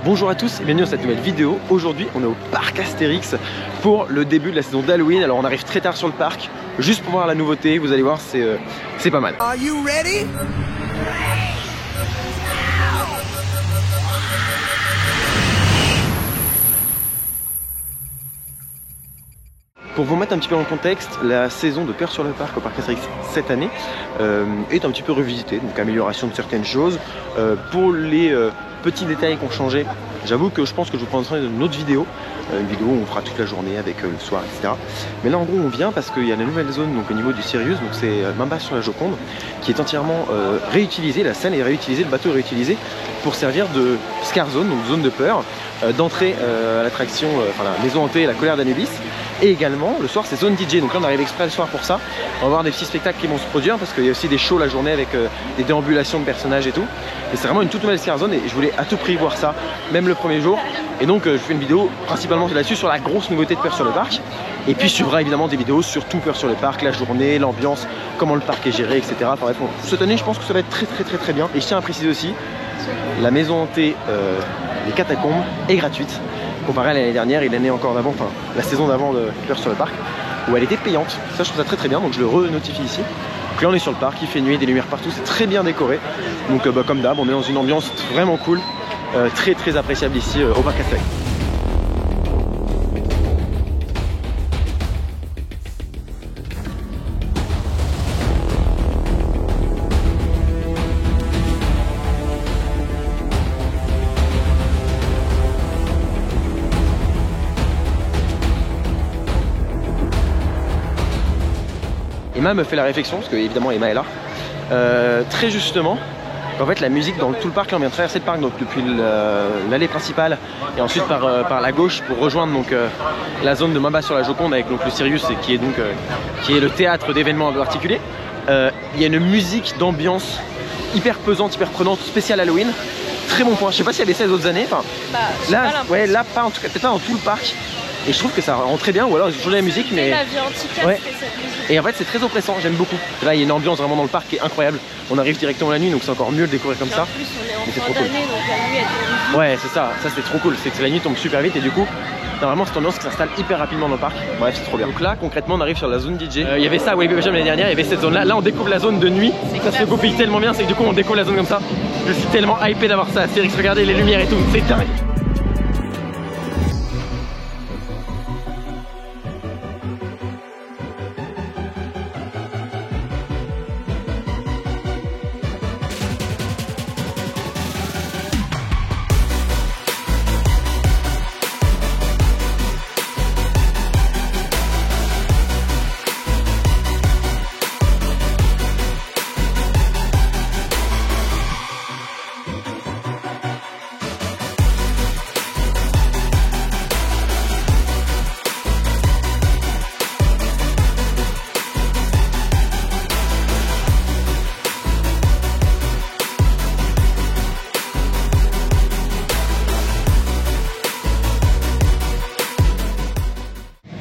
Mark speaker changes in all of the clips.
Speaker 1: Bonjour à tous et bienvenue dans cette nouvelle vidéo. Aujourd'hui on est au parc Astérix pour le début de la saison d'Halloween. Alors on arrive très tard sur le parc, juste pour voir la nouveauté, vous allez voir c'est pas mal.
Speaker 2: Are you ready?
Speaker 1: Pour vous mettre un petit peu en contexte, la saison de Peur sur le parc au parc Astérix cette année est un petit peu revisitée, donc amélioration de certaines choses. Pour les petits détails qui ont changé, j'avoue que je pense que je vous prendrai une autre vidéo, une vidéo où on fera toute la journée avec le soir, etc. Mais là en gros on vient parce qu'il y a la nouvelle zone donc, au niveau du Sirius, donc c'est Mamba sur la Joconde, qui est entièrement réutilisée, la scène est réutilisée, le bateau est réutilisé pour servir de Scare Zone, donc zone de peur, d'entrée à l'attraction, enfin la maison hantée et la colère d'Anubis. Et également, le soir, c'est zone DJ. Donc là, on arrive exprès le soir pour ça. On va voir des petits spectacles qui vont se produire parce qu'il y a aussi des shows la journée avec des déambulations de personnages et tout. Et c'est vraiment une toute nouvelle Scare Zone et je voulais à tout prix voir ça, même le premier jour. Et donc, je fais une vidéo principalement là-dessus sur la grosse nouveauté de Peur sur le parc. Et puis, suivra évidemment des vidéos sur tout Peur sur le parc, la journée, l'ambiance, comment le parc est géré, etc. Enfin bref, cette année, je pense que ça va être très bien. Et je tiens à préciser aussi, la maison hantée, les catacombes, est gratuite. Comparé à l'année dernière et l'année encore d'avant, enfin la saison d'avant de Peur sur le parc, où elle était payante. Ça je trouve ça très bien, donc je le re-notifie ici. Donc là on est sur le parc, il fait nuit, des lumières partout, c'est très bien décoré. Donc comme d'hab, on est dans une ambiance vraiment cool, très appréciable ici au parc Astérix. Emma me fait la réflexion, parce que évidemment Emma est là, très justement, en fait la musique dans tout le parc, là on vient de traverser le parc donc, depuis l'allée principale et ensuite par la gauche pour rejoindre donc, la zone de Mamba sur la Joconde avec donc, le Sirius qui est le théâtre d'événements un peu particuliers. Il y a une musique d'ambiance hyper pesante, hyper prenante, spéciale Halloween. Très bon point, je sais pas s'il y avait ça les autres années, enfin, là pas en tout cas, peut-être pas dans tout le parc. Et je trouve que ça rend très bien, ou alors j'ai changé la musique, mais
Speaker 3: la vie antiquaire, ouais. Cette musique. Et
Speaker 1: en fait c'est très oppressant, j'aime beaucoup. Là il y a une ambiance vraiment dans le parc qui est incroyable. On arrive directement la nuit, donc c'est encore mieux de découvrir comme ça.
Speaker 3: En plus on est en fin d'année, donc la nuit elle tombe.
Speaker 1: Ouais c'est ça c'est trop cool, c'est que la nuit tombe super vite et du coup t'as vraiment cette ambiance qui s'installe hyper rapidement dans le parc. Bref c'est trop bien. Donc là concrètement on arrive sur la zone DJ. Il y avait ça à Walibi Belgium l'année dernière, il y avait cette zone là. Là on découvre la zone de nuit, ça se goupille tellement bien, c'est que du coup on découvre la zone comme ça. Je suis tellement hypé d'avoir ça, Astérix, regardez les lumières et tout, c'est dingue.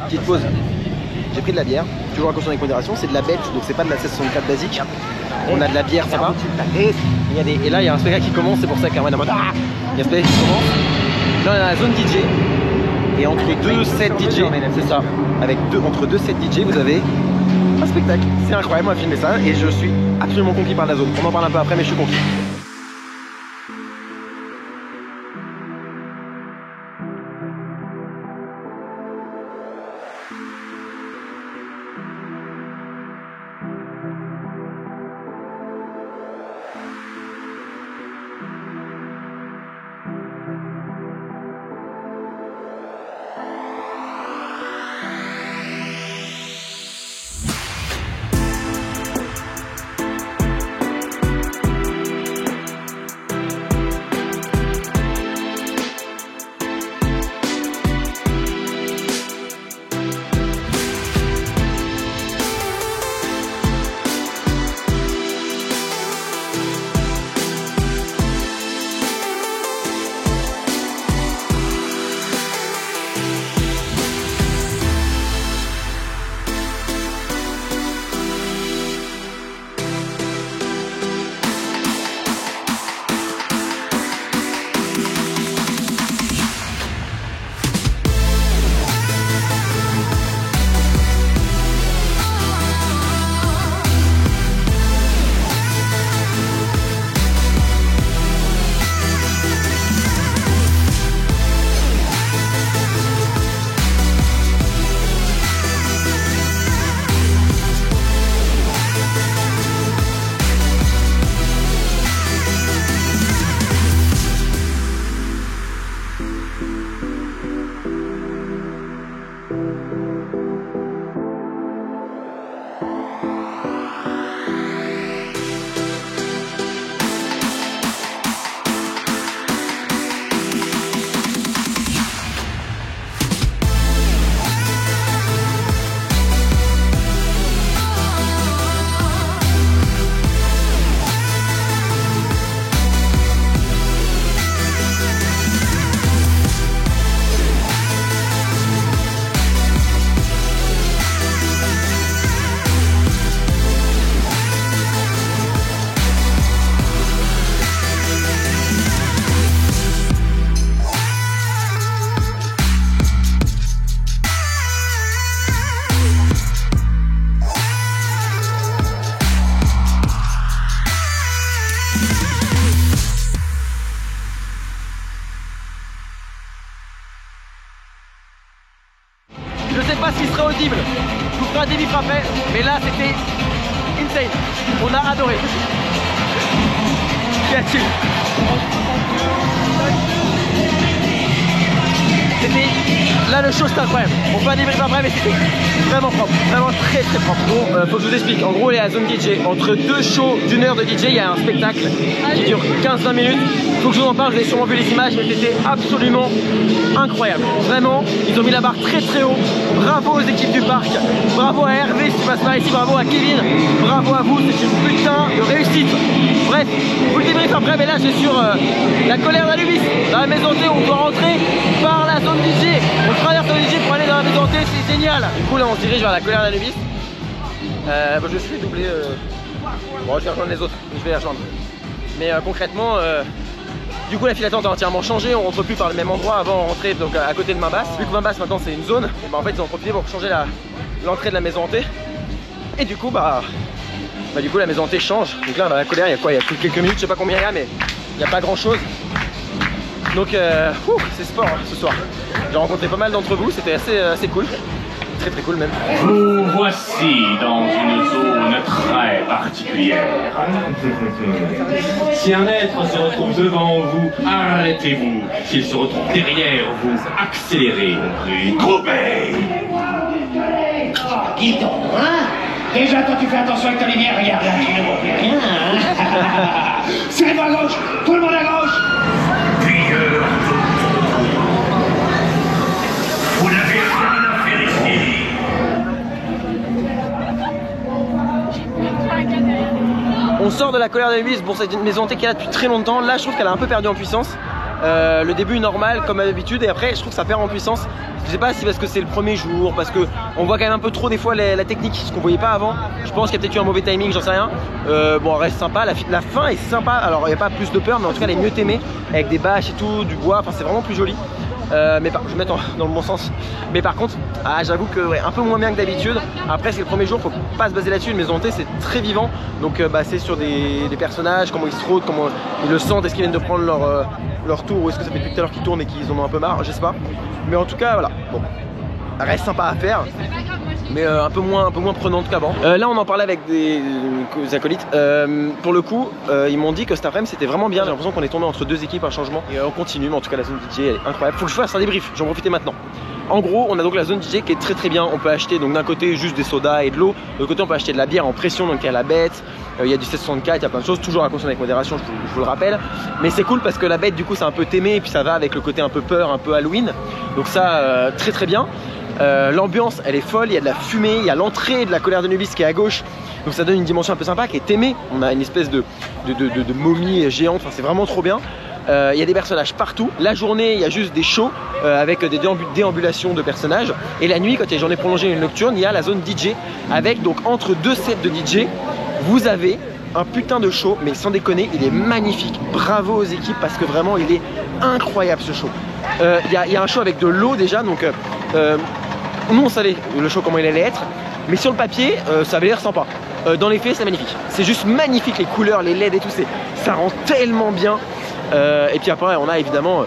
Speaker 1: Petite pause, j'ai pris de la bière, toujours à consommer avec modération, c'est de la bête, donc c'est pas de la 1664 basique. On a de la bière sympa. Et là il y a un spectacle qui commence, c'est pour ça qu'Arwen est en mode ah, il y a un spectacle qui commence. Là on a la zone DJ. Et entre deux sets DJ, c'est ça, entre deux sets DJ vous avez un spectacle. C'est incroyable, on va filmer ça et je suis absolument conquis par la zone. On en parle un peu après mais je suis conquis. Je sais pas s'il serait audible, je vous ferai un débrief après, mais là c'était insane, on a adoré. Qu'y a-t-il? C'était... Là le show c'était incroyable, on fait un débrief après mais c'était vraiment propre, vraiment très propre. Bon, faut que je vous explique, en gros il est à Zone DJ, entre deux shows d'une heure de DJ, il y a un spectacle qui dure 15-20 minutes. Faut que je vous en parle, vous avez sûrement vu les images, mais c'était absolument incroyable. Vraiment, ils ont mis la barre très haut. Bravo aux équipes du parc, bravo à Hervé si tu passes par ici, bravo à Kevin, bravo à vous, c'est une putain de réussite. Bref, vous le débrief après, mais là je suis sur la colère d'Anubis. Dans la maison T, on doit rentrer par la zone DJ. On traverse la zone DJ pour aller dans la maison T, c'est génial. Du coup là on se dirige vers la colère d'Anubis. Je suis doublé. Bon, je vais rejoindre les autres, je vais les rejoindre. Mais concrètement, du coup la file d'attente a entièrement changé, on rentre plus par le même endroit. Avant on rentrait donc à côté de Main-Basse. Vu que Main-Basse maintenant c'est une zone, bah, en fait ils ont profité pour changer l'entrée de la maison hantée. Et du coup du coup la maison hantée change. Donc là on a la colère, il y a quoi? Il y a plus de quelques minutes, je sais pas combien il y a, mais il n'y a pas grand chose. Donc c'est sport hein, ce soir. J'ai rencontré pas mal d'entre vous, c'était assez cool. Très cool même.
Speaker 2: Vous voici dans une zone très particulière. Si un être se retrouve devant vous, arrêtez-vous. S'il se retrouve derrière vous, accélérez. Groupez.
Speaker 4: Dis donc, hein? Déjà, toi, tu fais attention avec ta lumière. Regarde, là, tu ne vois plus rien, hein? Serrez-vous à gauche! Tout le monde à gauche!
Speaker 2: Prieur. Vous n'avez rien à faire ici.
Speaker 1: On sort de la colère d'Anubis. Bon, c'est une maison hantée qui est là depuis très longtemps. Là, je trouve qu'elle a un peu perdu en puissance. Le début normal comme d'habitude, et après je trouve que ça perd en puissance. Je sais pas si parce que c'est le premier jour, parce que on voit quand même un peu trop des fois la technique, ce qu'on voyait pas avant. Je pense qu'il y a peut-être eu un mauvais timing, j'en sais rien. Bon, elle reste sympa, la fin est sympa. Alors il n'y a pas plus de peur, mais en tout cas elle est mieux aimée, avec des bâches et tout, du bois, enfin c'est vraiment plus joli. Mais je vais mettre dans le bon sens. Mais par contre, j'avoue que ouais, un peu moins bien que d'habitude. Après c'est le premier jour, faut pas se baser là-dessus. Une maison hantée c'est très vivant. Donc c'est sur des personnages, comment ils se rôdent, comment ils le sentent, est-ce qu'ils viennent de prendre leur tour, ou est-ce que ça fait depuis tout à l'heure qu'ils tournent et qu'ils en ont un peu marre, je sais pas. Mais en tout cas voilà, bon, reste sympa à faire, mais un peu moins prenante qu'avant. Là on en parlait avec des acolytes. Pour le coup ils m'ont dit que cet après-midi c'était vraiment bien. J'ai l'impression qu'on est tombé entre deux équipes, un changement. Et on continue, mais en tout cas la zone DJ elle est incroyable. Faut que je fasse un débrief, j'en profite maintenant. En gros on a donc la zone DJ qui est très bien. On peut acheter donc d'un côté juste des sodas et de l'eau, de l'autre côté on peut acheter de la bière en pression, donc il y a la bête, il y a du 764, il y a plein de choses, toujours à consommer avec modération, je vous le rappelle. Mais c'est cool parce que la bête du coup c'est un peu témé, et puis ça va avec le côté un peu peur, un peu Halloween. Donc ça très bien. L'ambiance elle est folle, il y a de la fumée, il y a l'entrée de la colère d'Anubis qui est à gauche, donc ça donne une dimension un peu sympa qui est aimée. On a une espèce de momie géante, enfin c'est vraiment trop bien. Il y a des personnages partout. La journée il y a juste des shows avec des déambulations de personnages, et la nuit quand il y a une journée prolongée et une nocturne, il y a la zone DJ avec donc entre deux sets de DJ vous avez un putain de show, mais sans déconner il est magnifique. Bravo aux équipes parce que vraiment il est incroyable ce show. Il y a un show avec de l'eau déjà, donc nous on savait le show comment il allait être, mais sur le papier ça avait l'air sympa. Dans les faits c'est magnifique, c'est juste magnifique, les couleurs, les LED et tout, ça rend tellement bien. Et puis après on a évidemment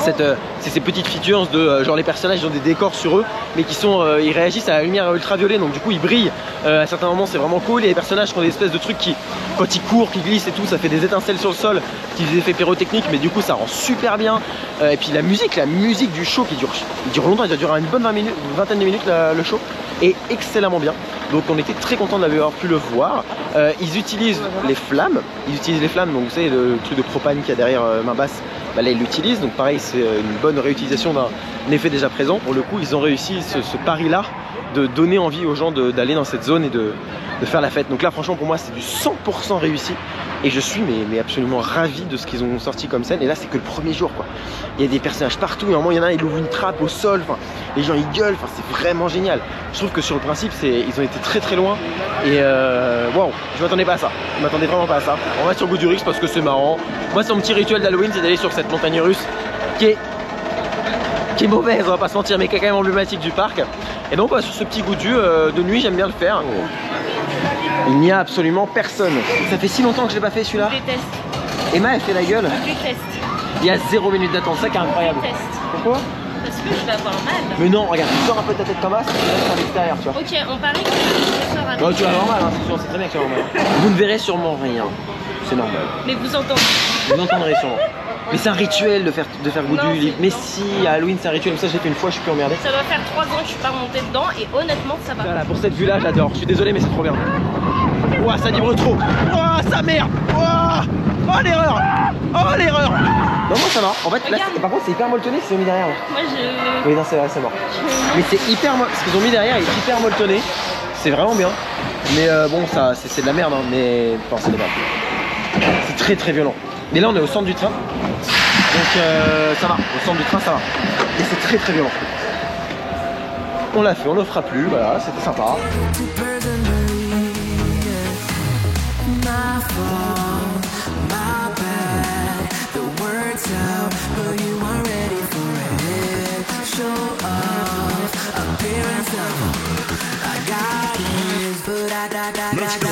Speaker 1: c'est ces petites features de genre les personnages ont des décors sur eux mais qui sont ils réagissent à la lumière ultraviolet, donc du coup ils brillent à certains moments, c'est vraiment cool. Il y a des personnages qui ont des espèces de trucs qui, quand ils courent, qui glissent et tout, ça fait des étincelles sur le sol, qui fait des effets pyrotechniques, mais du coup ça rend super bien. Et puis la musique du show qui dure longtemps, il doit durer une bonne vingtaine de minutes le show, est excellemment bien. Donc on était très content d'avoir pu le voir. Ils utilisent les flammes, donc vous savez le truc de propane qu'il y a derrière main basse, bah là ils l'utilisent, donc pareil c'est une bonne réutilisation d'un effet déjà présent. Pour le coup ils ont réussi ce pari là de donner envie aux gens d'aller dans cette zone et de faire la fête. Donc là franchement pour moi c'est du 100% réussi et je suis mais absolument ravi de ce qu'ils ont sorti comme scène. Et là c'est que le premier jour quoi. Il y a des personnages partout, et à un moment il y en a un il ouvre une trappe au sol, enfin, les gens ils gueulent, enfin, c'est vraiment génial. Je trouve que sur le principe ils ont été très loin et waouh, je m'attendais pas à ça, je m'attendais vraiment pas à ça. On va sur Goudurix parce que c'est marrant. Moi c'est mon petit rituel d'Halloween, c'est d'aller sur cette montagne russe qui est mauvaise, on va pas se mentir, mais qui est quand même emblématique du parc. Et donc sur ce petit Goudu de nuit j'aime bien le faire. Il n'y a absolument personne. Ça fait si longtemps que je l'ai pas fait celui-là.
Speaker 3: Je déteste.
Speaker 1: Emma elle fait la gueule.
Speaker 3: Je déteste.
Speaker 1: Il y a 0 minute d'attente, ça qui est incroyable.
Speaker 3: Je déteste.
Speaker 1: Pourquoi?
Speaker 3: Parce que je vais avoir mal.
Speaker 1: Mais non, regarde, tu sors un peu de ta tête comme ça, tu restes à l'extérieur, tu vois.
Speaker 3: Ok, on parie que je sors à
Speaker 1: Oh, tu vas avoir mal, hein, c'est sûr, c'est très bien que tu vas avoir mal. Vous ne verrez sûrement rien, c'est normal.
Speaker 3: Mais vous entendez.
Speaker 1: Vous entendrez sûrement. Mais c'est un rituel de faire Goudu.
Speaker 3: Non,
Speaker 1: Mais si, à Halloween c'est un rituel, ça j'ai fait une fois, je suis plus emmerdé.
Speaker 3: Ça doit faire 3 ans que je suis pas remontée dedans et honnêtement ça va.
Speaker 1: Voilà, pour cette vue là j'adore, je suis désolé mais c'est trop bien. Ouah, ça vibre trop. Ouah, sa mère. Ouah. Oh l'erreur. Oh l'erreur. Non moi ça va, en fait là, par contre c'est hyper molletonné ce qu'ils ont mis derrière.
Speaker 3: Moi je...
Speaker 1: Oui non c'est vrai, c'est mort. Mais c'est hyper ce qu'ils ont mis derrière est hyper molletonné. C'est vraiment bien. Mais bon ça c'est de la merde hein, mais enfin c'est de la merde. C'est très violent. Mais là on est au centre du train. Donc ça va, au centre du train ça va. Et c'est très violent. On l'a fait, on le fera plus, voilà, c'était sympa.
Speaker 5: Let's go.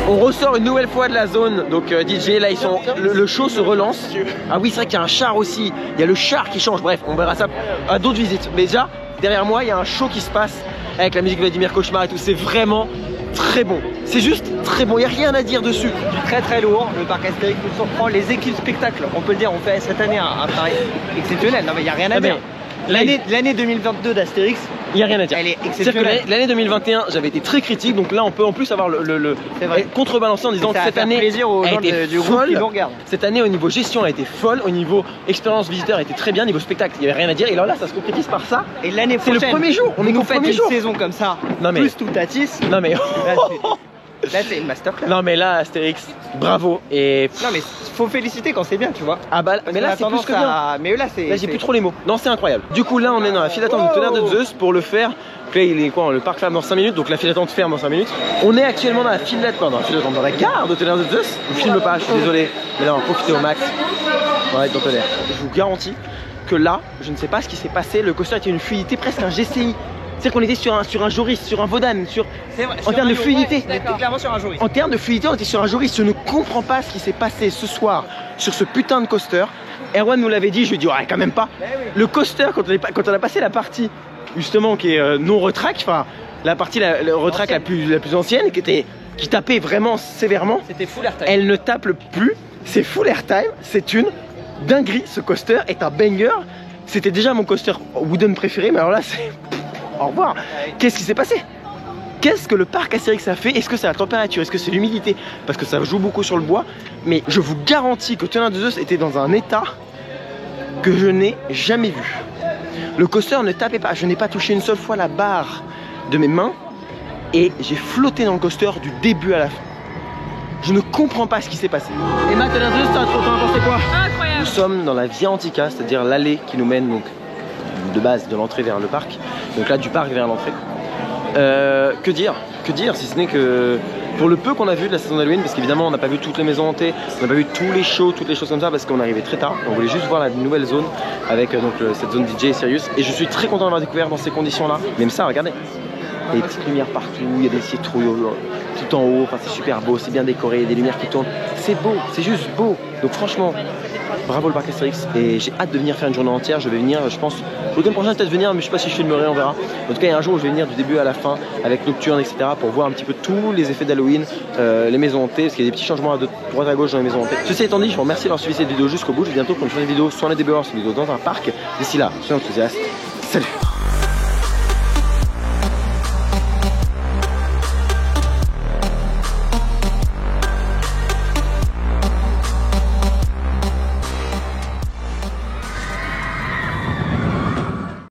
Speaker 1: On ressort une nouvelle fois de la zone, donc DJ là ils sont, le show se relance. Ah oui c'est vrai qu'il y a un char aussi, il y a le char qui change, bref on verra ça à d'autres visites. Mais déjà derrière moi il y a un show qui se passe avec la musique de Vladimir Cauchemar et tout, c'est vraiment très bon. C'est juste très bon, il n'y a rien à dire dessus.
Speaker 6: Très lourd, le parc Astérix nous surprend, les équipes spectacles, on peut le dire, on fait cette année un travail exceptionnel, non mais il n'y a rien à dire. L'année 2022 d'Astérix,
Speaker 1: il n'y a rien à dire.
Speaker 6: Elle est exceptionnelle.
Speaker 1: L'année 2021, j'avais été très critique, donc là on peut en plus avoir le contrebalancer en disant que cette année
Speaker 6: plaisir aux gens du groupe qui nous regardent.
Speaker 1: Cette année au niveau gestion elle a été folle, au niveau expérience visiteur elle était très bien, au niveau spectacle il n'y avait rien à dire. Et alors là ça se concrétise par ça.
Speaker 6: Et l'année prochaine,
Speaker 1: c'est le premier jour, on est au premier jour.
Speaker 6: Une saison comme ça,
Speaker 1: non mais
Speaker 6: plus tout Tatis.
Speaker 1: Non mais
Speaker 6: là c'est une masterclass.
Speaker 1: Non mais là Astérix, bravo. Et
Speaker 6: non mais faut féliciter quand c'est bien, tu vois.
Speaker 1: Ah bah mais là c'est plus que bien.
Speaker 6: Mais là c'est.
Speaker 1: Là j'ai plus trop les mots. Non c'est incroyable. Du coup là on est dans la file d'attente de Tonnerre de Zeus pour le faire. Là il est quoi, le parc ferme dans 5 minutes, donc la file d'attente ferme dans 5 minutes. On est actuellement dans la file d'attente, dans la gare de Tonnerre de Zeus. Je filme pas, je suis désolé. Mais là on va profiter au max. Ouais dans Tonnerre. Je vous garantis que là, je ne sais pas ce qui s'est passé. Le coaster était une fluidité, presque un GCI. C'est-à-dire qu'on était sur un Joris, sur un Vodan, en termes de fluidité.
Speaker 6: On était clairement sur un Joris.
Speaker 1: En termes de fluidité, on était sur un Joris. Je ne comprends pas ce qui s'est passé ce soir sur ce putain de coaster. Erwan nous l'avait dit, je lui ai dit, ouais, quand même pas. Le coaster, quand on a passé la partie, justement, qui est non retrack, enfin, la partie, le retrack la plus ancienne, qui tapait vraiment sévèrement.
Speaker 6: C'était full airtime.
Speaker 1: Elle ne tape plus. C'est full airtime. C'est une dinguerie. Ce coaster est un banger. C'était déjà mon coaster wooden préféré, mais alors là, c'est. Au revoir. Qu'est-ce qui s'est passé? Qu'est-ce que le parc Astérix a fait? Est-ce que c'est la température? Est-ce que c'est l'humidité? Parce que ça joue beaucoup sur le bois. Mais je vous garantis que Tonnerre de Zeus était dans un état que je n'ai jamais vu. Le coaster ne tapait pas. Je n'ai pas touché une seule fois la barre de mes mains. Et j'ai flotté dans le coaster du début à la fin. Je ne comprends pas ce qui s'est passé. Emma, Tonnerre de Zeus, t'en as pensé quoi?
Speaker 3: Incroyable.
Speaker 1: Nous sommes dans la Via Antica, c'est-à-dire l'allée qui nous mène donc de base de l'entrée vers le parc. Donc là du parc vers l'entrée. Que dire si ce n'est que pour le peu qu'on a vu de la saison d'Halloween, parce qu'évidemment on n'a pas vu toutes les maisons hantées, on n'a pas vu tous les shows, toutes les choses comme ça, parce qu'on arrivait très tard. On voulait juste voir la nouvelle zone avec cette zone DJ et Sirius. Et je suis très content d'avoir découvert dans ces conditions-là. Même ça, regardez, il y a des petites lumières partout, il y a des citrouilles tout en haut, enfin c'est super beau, c'est bien décoré, il y a des lumières qui tournent. C'est beau, c'est juste beau. Donc franchement, bravo le parc Astérix, et j'ai hâte de venir faire une journée entière. Je vais venir, je pense, le week-end prochain peut-être venir, mais je sais pas si je filmerai, on verra. En tout cas, il y a un jour où je vais venir du début à la fin avec Nocturne, etc. pour voir un petit peu tous les effets d'Halloween, les maisons hantées, parce qu'il y a des petits changements à droite à gauche dans les maisons hantées. Ceci étant dit, je vous remercie d'avoir suivi cette vidéo jusqu'au bout. Je vous dis bientôt pour une prochaine vidéo, soit dans des vidéos dans un parc. D'ici là, soyez enthousiastes. Salut!